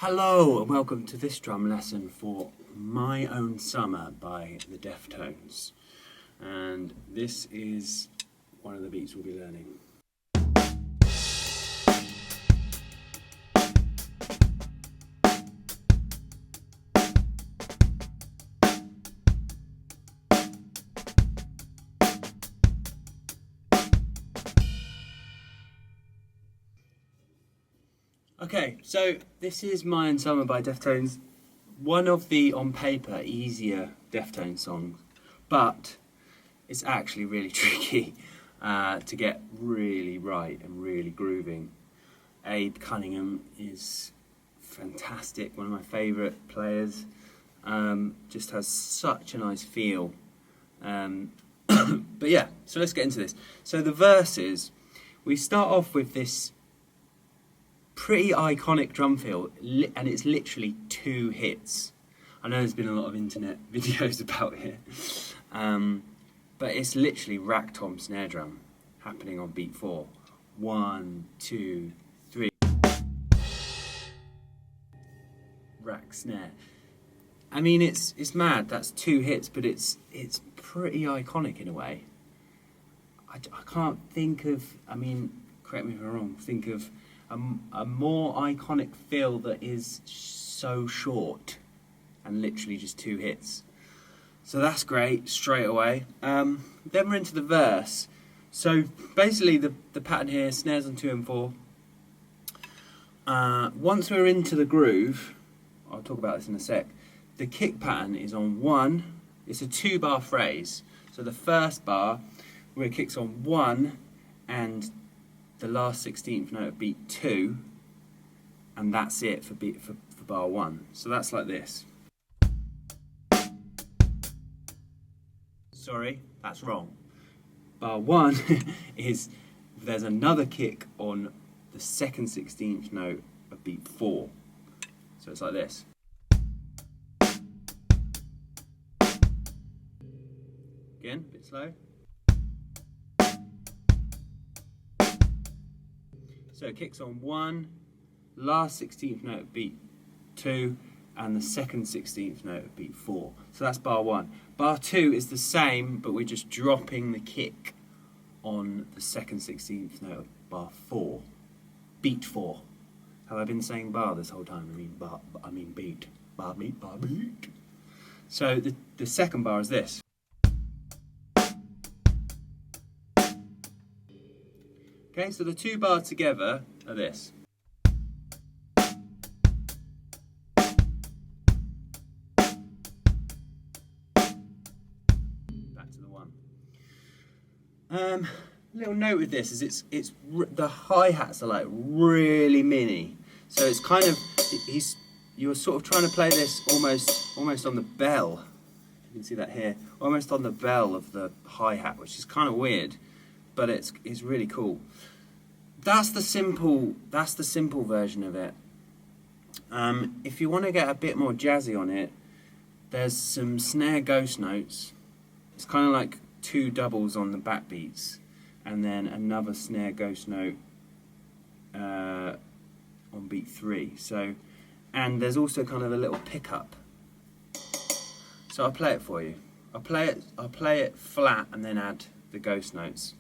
Hello and welcome to this drum lesson for My Own Summer by the Deftones. And this is one of the beats we'll be learning. Okay, so this is My Own Summer by Deftones, one of the, on paper, easier Deftones songs, but it's actually really tricky to get really right and really grooving. Abe Cunningham is fantastic, one of my favourite players, just has such a nice feel. But yeah, so let's get into this. So the verses, we start off with this pretty iconic drum fill, and it's literally 2 hits. I know there's been a lot of internet videos about it, but it's literally rack tom snare drum happening on beat 4. 1, 2, 3. Rack snare. I mean, it's mad. That's 2 hits, but it's pretty iconic in a way. I can't think of. I mean, correct me if I'm wrong. Think of a more iconic fill that is so short and literally just 2 hits. So that's great straight away. Then we're into the verse. So basically the pattern here, snares on 2 and 4. Once we're into the groove, I'll talk about this in a sec, the kick pattern is on 1. It's a 2-bar phrase. So the first bar where it kicks on 1 and the last 16th note of beat 2, and that's it for bar 1. So that's like this. Sorry, that's wrong. Bar 1 is there's another kick on the second 16th note of beat 4. So it's like this. Again, a bit slow. So it kicks on 1, last 16th note of beat 2, and the second 16th note of beat 4. So that's bar 1. Bar 2 is the same, but we're just dropping the kick on the second 16th note of bar 4. Beat 4. Have I been saying bar this whole time? I mean bar, I mean beat. Bar, beat, bar, beat. So the second bar is this. Okay, so the 2 bars together are this. Back to the 1. Little note with this is it's the hi-hats are like really mini, so it's kind of you're sort of trying to play this almost on the bell. You can see that here, almost on the bell of the hi-hat, which is kind of weird. But it's really cool. That's the simple version of it. If you want to get a bit more jazzy on it, there's some snare ghost notes. It's kind of like 2 doubles on the backbeats, and then another snare ghost note on beat 3. So, and there's also kind of a little pickup. So I'll play it for you. I'll play it flat and then add the ghost notes.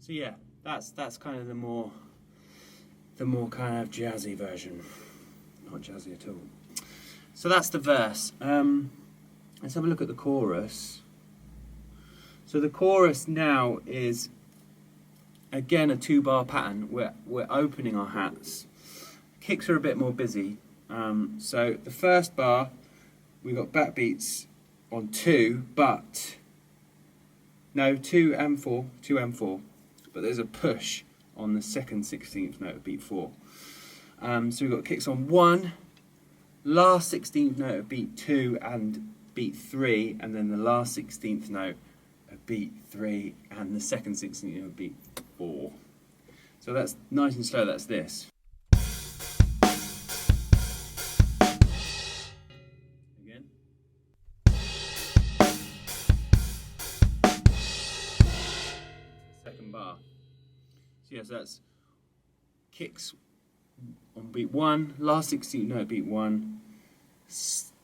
So yeah, that's kind of the more kind of jazzy version. Not jazzy at all. So that's the verse. Let's have a look at the chorus. So the chorus now is again a 2-bar pattern. We're opening our hats. Kicks are a bit more busy. So the first bar we've got backbeats on 2, but no 2 and 4, 2 and 4. But there's a push on the second 16th note of beat 4. So we've got kicks on 1, last 16th note of beat 2 and beat 3, and then the last 16th note of beat 3 and the second 16th note of beat 4. So that's nice and slow, that's this. Again. Second bar. So yes, that's kicks on beat 1, last 16th note beat 1,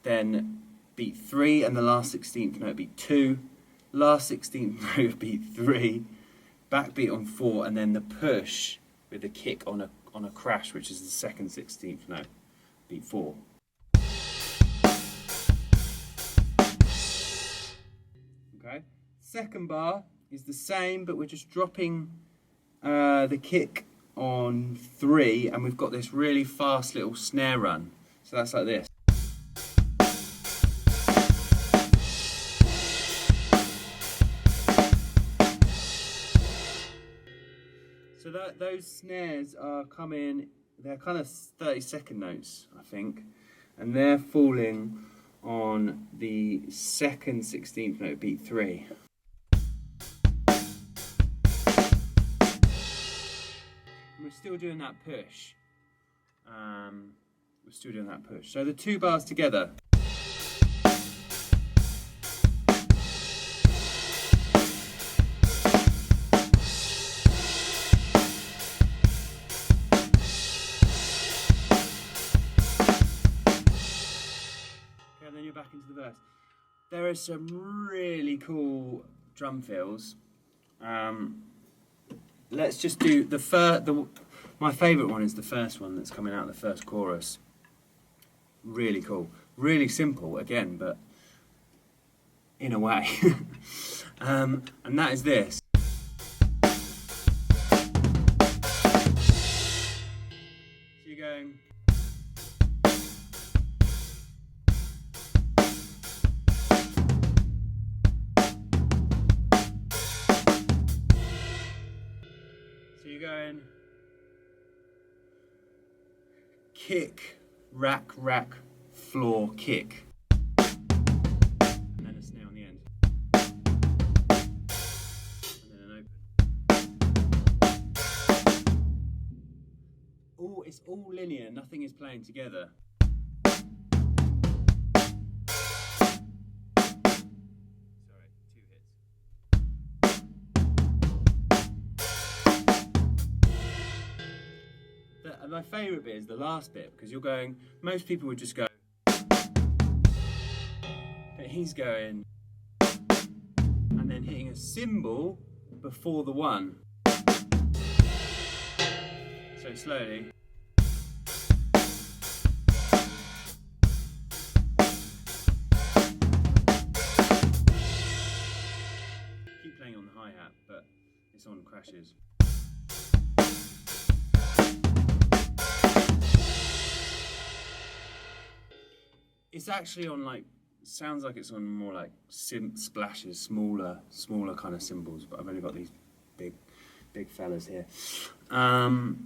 then beat 3 and the last 16th note beat 2, last 16th note beat 3, backbeat on 4, and then the push with the kick on a crash, which is the second 16th note, beat 4. Okay. Second bar is the same, but we're just dropping the kick on 3, and we've got this really fast little snare run. So that's like this. So those snares are coming, they're kind of 30-second notes, I think, and they're falling on the second 16th note, beat 3. We're still doing that push. So the 2 bars together. Okay, then you're back into the verse. There are some really cool drum fills. Let's just do my favourite one is the first one that's coming out, the first chorus. Really cool. Really simple, again, but in a way. And that is this. So you're going... So you're going kick, rack, rack, floor, kick. And then a snare on the end. And then an open. It's all linear, nothing is playing together. And my favourite bit is the last bit, because you're going, most people would just go, but he's going, and then hitting a cymbal before the 1. So slowly. Keep playing on the hi-hat, but it's on crashes. It's actually on sounds like it's on more like splashes, smaller kind of cymbals, but I've only got these big fellas here. So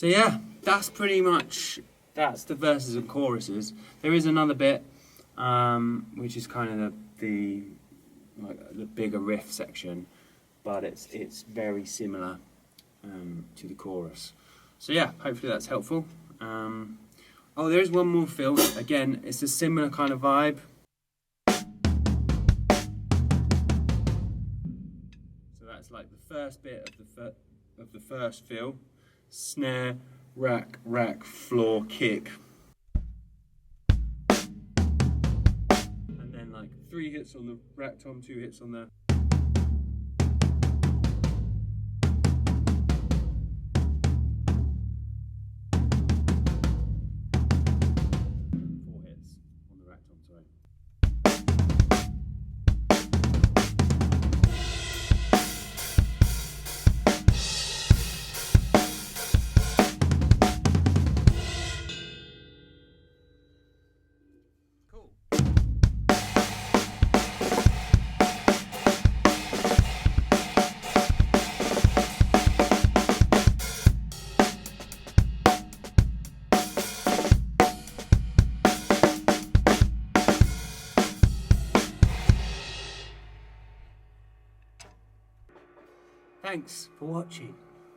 yeah, that's pretty much, that's the verses and choruses. There is another bit, which is kind of the bigger riff section, but it's very similar to the chorus. So yeah, hopefully that's helpful. Oh, there is one more fill. Again, it's a similar kind of vibe. So that's like the first bit of the first fill. Snare, rack, rack, floor, kick. And then like 3 hits on the rack tom, 2 hits on the... 4 hits on the rack tom, sorry. Thanks for watching.